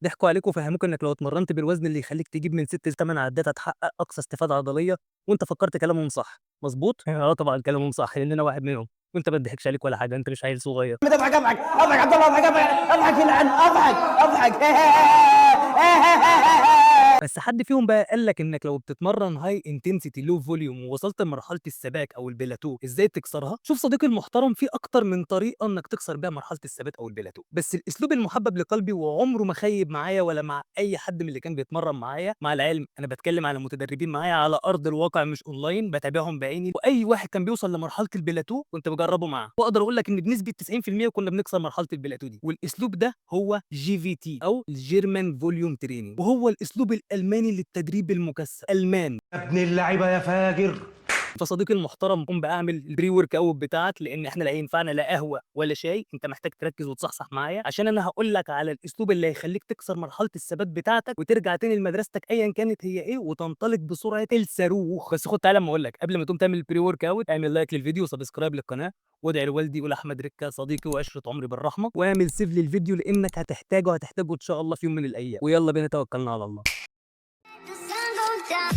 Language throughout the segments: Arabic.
ضحكوا عليك وفهموك إنك لو اتمرنت بالوزن اللي يخليك تجيب من 6 ل8 عدات هتحقق أقصى استفادة عضلية، وأنت فكرت كلامهم صح، مضبوط؟ آه طبعًا كلامهم صح لأن أنا واحد منهم، وأنت ما اتضحكش عليك ولا حاجة، أنت مش عيل صغير. اضحك اضحك اضحك عبد الله اضحك اضحك اضحك يلعن اضحك اضحك بس حد فيهم بقى قال لك إنك لو بتتمرن high intensity low volume ووصلت لمرحلة الثبات أو البلاتو إزاي تكسرها؟ شوف صديقي المحترم في أكتر من طريقة إنك تكسر بيها مرحلة الثبات أو البلاتو، بس الأسلوب المحبب لقلبي وعمره ما خيب معايا ولا مع أي حد من اللي كان بيتمرن معايا، مع العلم أنا باتكلم على متدربين معايا على أرض الواقع مش أونلاين باتابعهم بعيني، وأي واحد كان بيوصل لمرحلة البلاتو كنت باجربه معاه، وأقدر أقول لك إن بنسبة 90% كنا بنكسر مرحلة البلاتو دي، والأسلوب ده هو GVT أو الGerman Volume Training، وهو الأسلوب الألماني للتدريب المكثف، ألمان. يا ابن اللعيبه يا فاجر. فصديقي المحترم قوم بقى اعمل البري ورك اوت بتاعك لان احنا لا ينفعنا لا قهوه ولا شاي، انت محتاج تركز وتصحصح معايا عشان انا هقول لك على الاسلوب اللي هيخليك تكسر مرحله الثبات بتاعتك وترجع تاني لمدرستك ايا كانت هي ايه وتنطلق بسرعه الصاروخ. بس خد تعالى اما اقول لك قبل ما تقوم تعمل البري ورك اوت اعمل لايك للفيديو وسبسكرايب للقناه وادعي لوالدي ولاحمد ركه صديقي وعشره عمري بالرحمه واعمل سيف للفيديو لانك هتحتاجه ان شاء الله في يوم من الايام. ويلا بينا توكلنا على الله. The sun goes down.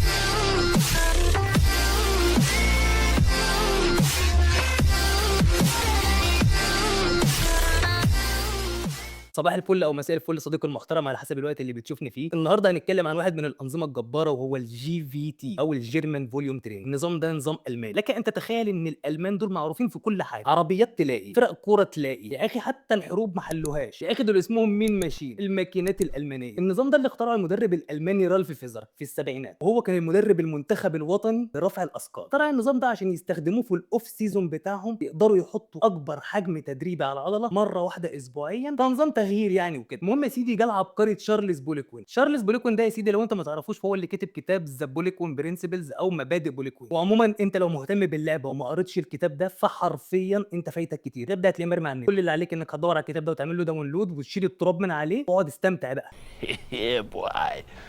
صباح الفل او مساء الفل صديقي المحترم على حسب الوقت اللي بتشوفني فيه. النهارده هنتكلم عن واحد من الانظمه الجباره وهو الجي في تي او الجيرمان فوليوم تريننج. النظام ده نظام الماني، لك ان تتخيل ان الالمان دول معروفين في كل حاجه، عربيات تلاقي، فرق كوره تلاقي، يا اخي حتى الحروب ما حلوهاش، يا اخي دول اسمهم مين ماشين، الماكينات الالمانيه. النظام ده اللي اخترعه المدرب الالماني رالف فيزر في السبعينات، وهو كان المدرب المنتخب الوطني لرفع الاثقال. اخترع النظام ده عشان يستخدموه في الاوف سيزون بتاعهم، يقدروا يحطوا اكبر حجم تدريبي على العضله مره واحده اسبوعيا كنظام تغيير يعني وكده. المهم يا سيدي جه العبقري تشارلز بوليكوين. تشارلز بوليكوين ده يا سيدي لو انت ما تعرفوش فهو اللي كتب كتاب ذا بوليكوين برنسبلز او مبادئ بوليكوين. وعموما انت لو مهتم باللعبه وما قريتش الكتاب ده فحرفيا انت فايتك كتير. تبدا هتلاقيه مرمي على النت، كل اللي عليك انك هتدور على الكتاب ده وتعمل له داونلود وتشيل التراب من عليه واقعد استمتع بقى.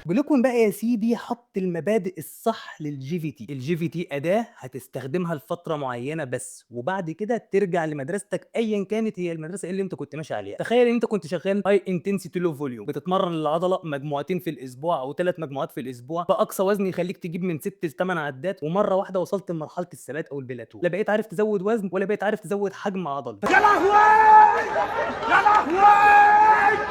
بوليكوين بقى يا سيدي حط المبادئ الصح للجي في تي. الجي في تي اداه هتستخدمها لفتره معينه بس، وبعد كده ترجع لمدرستك ايا كانت هي المدرسه اللي انت كنت ماشي عليها. تخيل ان انت كنت شغال هاي انتنسيتي لو فوليوم، بتتمرن العضله مجموعتين في الاسبوع او 3 مجموعات في الاسبوع باقصى وزن يخليك تجيب من 6 ل 8 عدات، ومره واحده وصلت لمرحله الثبات او البلاتو، لا بقيت عارف تزود وزن ولا بقيت عارف تزود حجم عضلي. يا لهوي يا لهوي.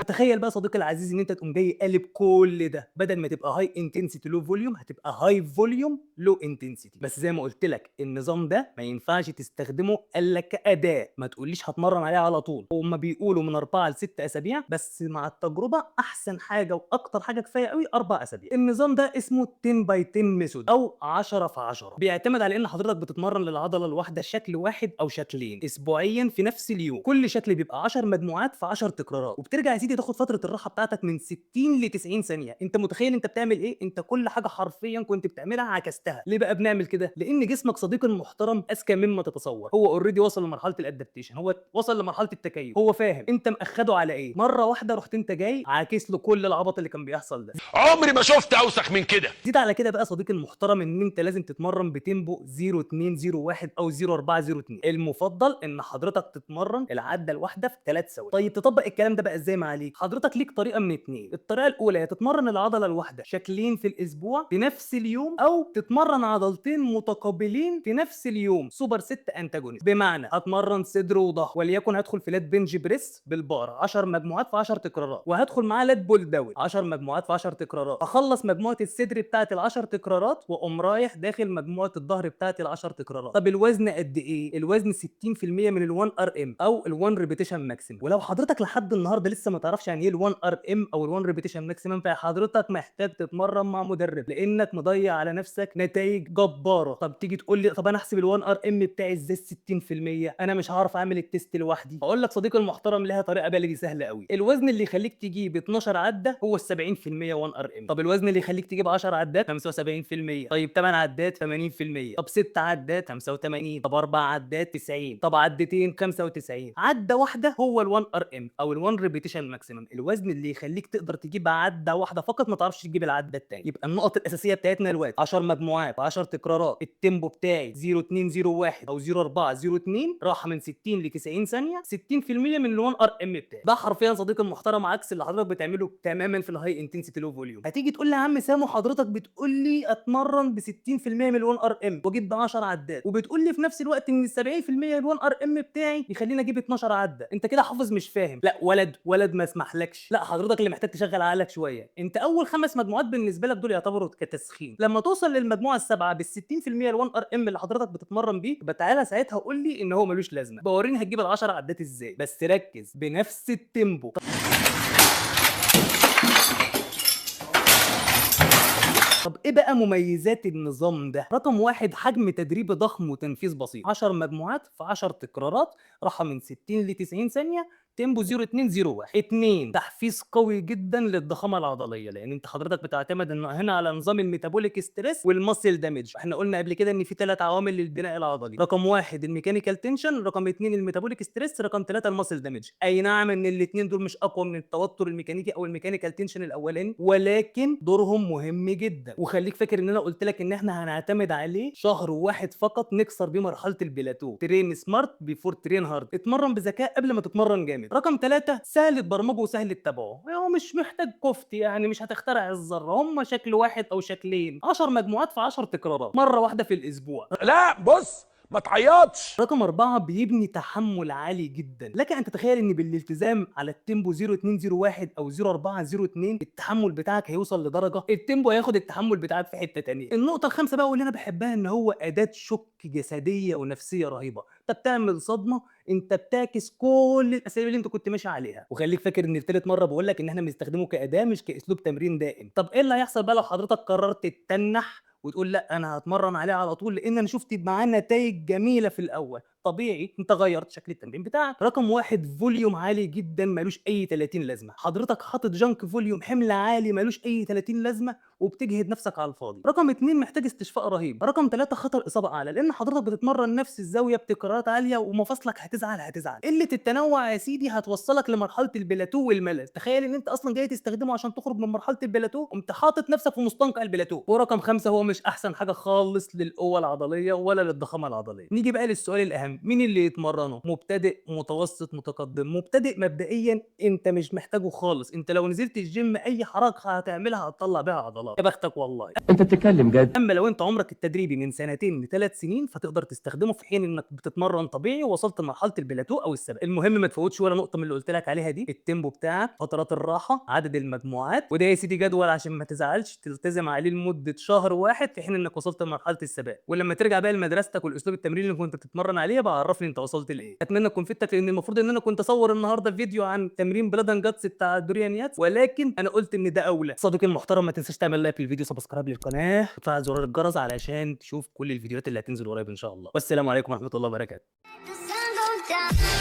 تخيل بقى صديقي العزيز ان انت تقوم جاي قالب كل ده، بدل ما تبقى هاي انتنسيتي لو فوليوم هتبقى هاي فوليوم لو انتنسيتي. بس زي ما قلت لك النظام ده ما ينفعش تستخدمه الا كاداه، ما تقوليش هتمرن عليه على طول. هما بيقولوا من 4 ل 6 اسابيع، بس مع التجربه احسن حاجه واكتر حاجه كفايه قوي 4 اسابيع. النظام ده اسمه 10 باي 10 ميثود او 10 في 10، بيعتمد على ان حضرتك بتتمرن للعضله الواحده شكل واحد او شكلين اسبوعيا في نفس اليوم، كل شكل بيبقى 10 مجموعات في 10 تكرارات، وبترجع يا سيدي تاخد فتره الراحه بتاعتك من 60 ل 90 ثانيه. انت متخيل انت بتعمل ايه؟ انت كل حاجه حرفيا كنت بتعملها عكستها. ليه بقى بنعمل كده؟ لان جسمك صديقي المحترم اذكى مما تتصور، هو اوريدي وصل لمرحله الادابتيشن، هو وصل لمرحله التكيف، هو فاهم انت مأخده على ايه. مره واحده رحت انت جاي عاكس له كل العبط اللي كان بيحصل ده. عمري ما شفت اوسخ من كده. زيد على كده بقى صديقي المحترم ان انت لازم تتمرن بتيمبو 0201 او 0402. المفضل ان حضرتك تتمرن العده الواحده في 3 ثواني. طيب تطبق الكلام ده بقى ازاي مع عليك؟ حضرتك ليك طريقه من اتنين. الطريقه الاولى هي تتمرن العضله الواحده شكلين في الاسبوع في نفس اليوم، او تتمرن عضلتين متقابلين في نفس اليوم سوبر ست انتاجونست. بمعنى هتمرن صدر وظهر، وليكن هدخل في لات بنج بريس بالبار 10 مجموعات في 10 تكرارات، وهدخل معاه لات بول داون 10 مجموعات في 10 تكرارات، اخلص مجموعه الصدر بتاعه ال10 تكرارات واقوم رايح داخل مجموعه الظهر بتاعه ال10 تكرارات. طب الوزن قد ايه؟ الوزن 60% من ال1 ار ام او ال1 ريبيتيشن ماكسيمم. ولو حضرتك لحد النهارده لسه ما تعرفش يعني ايه ال1 ار ام او ال1 ريبيتيشن ماكسيمم، فحضرتك محتاج تتمرن مع مدرب لانك مضيع على نفسك نتائج جباره. طب تيجي تقول لي طب انا احسب ال1 ار ام بتاعي ازاي 60%؟ انا مش هعرف اعمل التيست لوحدي. اقول لك صديقي المحترم لها طريقه بلدي سهله قوي. الوزن اللي يخليك تجيب 12 عده هو ال 70% 1 ار ام. طب الوزن اللي يخليك تجيب 10 عدات 75%. طيب 8 عدات 80%. طب 6 عدات 85. طب 4 عدات 90. طب عدتين 95. عده واحده هو ال1 ار ام او ال1 ريبيتيشن ماكسيمم، الوزن اللي يخليك تقدر تجيب عده واحده فقط ما تعرفش تجيب العده الثانيه. يبقى النقط الاساسيه بتاعتنا دلوقتي 10 مجموعات 10 تكرارات، التيمبو بتاعي 0201 او 0402 راح من 60 ل 90 ثانيه، 60% من ال1 ار ام بتاعي. ده حرفيا صديقي المحترم عكس اللي حضرتك بتعمله تماما في الهاي انتنسيتي لو فوليوم. هتيجي تقول لي يا عم سامو حضرتك بتقول لي اتمرن ب 60% من ال1 ار ام واجيب ب 10 عدات، وبتقول لي في نفس الوقت ان ال 70% ال1 ار ام بتاعي يخليني اجيب 12 عده. انت كده حافظ مش فاهم. لا ولد ما اسمحلكش. لا حضرتك اللي محتاج تشغل عقلك شويه. انت اول 5 مجموعات بالنسبه لك دول يعتبروا كتسخين. لما توصل للمجموعه السابعه بال 60% ال1 ار ام اللي حضرتك بتتمرن بيه، يبقى تعالى ساعتها قول لي ان هو ملوش لازمه. بوريني هتجيب ال10 عدات ازاي، بس ركز بنفس التيمبو. طب ايه بقى مميزات النظام ده؟ رقم 1 حجم تدريبي ضخم وتنفيذ بسيط. 10 مجموعات في 10 تكرارات، راحه من 60 ل 90 ثانيه، تيمبو 0201. 2 تحفيز قوي جدا للضخامه العضليه، لان انت حضرتك بتعتمد هنا على نظام الميتابوليك ستريس والماسل دامج. احنا قلنا قبل كده ان في 3 عوامل للبناء العضلي. رقم 1 الميكانيكال تنشن، رقم 2 الميتابوليك ستريس، رقم 3 الماسل دامج. اي نعم ان الاثنين دول مش اقوى من التوتر الميكانيكي او الميكانيكال تنشن الاولاني، ولكن دورهم مهم جدا. وخليك فاكر ان انا قلت لك ان احنا هنعتمد عليه شهر واحد فقط نكسر بيه مرحله البلاتو. ترين سمارت بيفور ترين هارد. اتمرن بذكاء قبل ما تتمرن جامد. رقم 3 سهل تبرمجه وسهل تتابعه. هو مش محتاج كفتي، يعني مش هتخترع الذره، هم شكل واحد او شكلين. 10 مجموعات في 10 تكرارات، مره واحده في الاسبوع. لا بص ما تعيطش. رقم 4 بيبني تحمل عالي جدا. لك ان تتخيل ان بالالتزام على التيمبو 0201 او 0402 التحمل بتاعك هيوصل لدرجه التيمبو هياخد التحمل بتاعك في حته ثانيه. النقطه الخامسه بقى واللي انا بحبها ان هو اداه شك جسديه ونفسيه رهيبه. انت بتعمل صدمه، انت بتعكس كل الاساليب اللي انت كنت ماشي عليها. وخليك فاكر ان الثالث مره بقول لك ان احنا بنستخدمه كاداه مش كاسلوب تمرين دائم. طب ايه اللي هيحصل بقى لو حضرتك قررت تتنح وتقول لا انا هتمرن عليه على طول لان انا شفت معاه نتائج جميله في الاول؟ طبيعي انت غيرت شكل التمرين بتاعك. رقم 1 فوليوم عالي جدا ملوش اي 30 لازمه. حضرتك حاطط جانك فوليوم حمل عالي ملوش اي 30 لازمه وبتجهد نفسك على الفاضي. رقم 2 محتاج استشفاء رهيب. رقم 3 خطر اصابه اعلى لان حضرتك بتتمرن نفس الزاويه بتكرارات عاليه ومفاصلك هتزعل. قله التنوع يا سيدي هتوصلك لمرحله البلاتو والملل. تخيل ان انت اصلا جاي تستخدمه عشان تخرج من مرحله البلاتو، قمت حاطط نفسك في مستنقع البلاتو. ورقم 5 هو مش احسن حاجه خالص للقوه العضليه ولا للضخامه العضليه. نيجي بقى للسؤال الاهم، مين اللي يتمرنه؟ مبتدئ، متوسط، متقدم؟ مبتدئ مبدئيا انت مش محتاجه خالص. انت لو نزلت الجيم اي حركه هتعملها هتطلع بيها عضلات، يا بختك والله. انت بتتكلم جد؟ اما لو انت عمرك التدريبي من 2 ل3 سنين فتقدر تستخدمه في حين انك بتتمرن طبيعي ووصلت لمرحله البلاتو او السبق. المهم ما تفوتش ولا نقطه من اللي قلت لك عليها دي. التيمبو بتاعك، فترات الراحه، عدد المجموعات، وده يا سيدي جدول عشان ما تزعلش تلتزم عليه لمده شهر واحد في حين انك وصلت لمرحله السباق. ولما ترجع بقى لمدرستك والاسلوب التمرين اللي كنت بتتمرن عليه بقى عرفني انت وصلت لايه. اتمنى تكون فدتك لان المفروض ان انا كنت اصور النهارده فيديو عن تمرين بلاد اند جاتس بتاع دوريان ياتس، ولكن انا قلت ان ده اولى. صديقي المحترم ما تنساش تعمل لايك للفيديو، سبسكرايب للقناه، وتفعل زرار الجرس علشان تشوف كل الفيديوهات اللي هتنزل قريب ان شاء الله. والسلام عليكم ورحمه الله وبركاته. The sun goes down.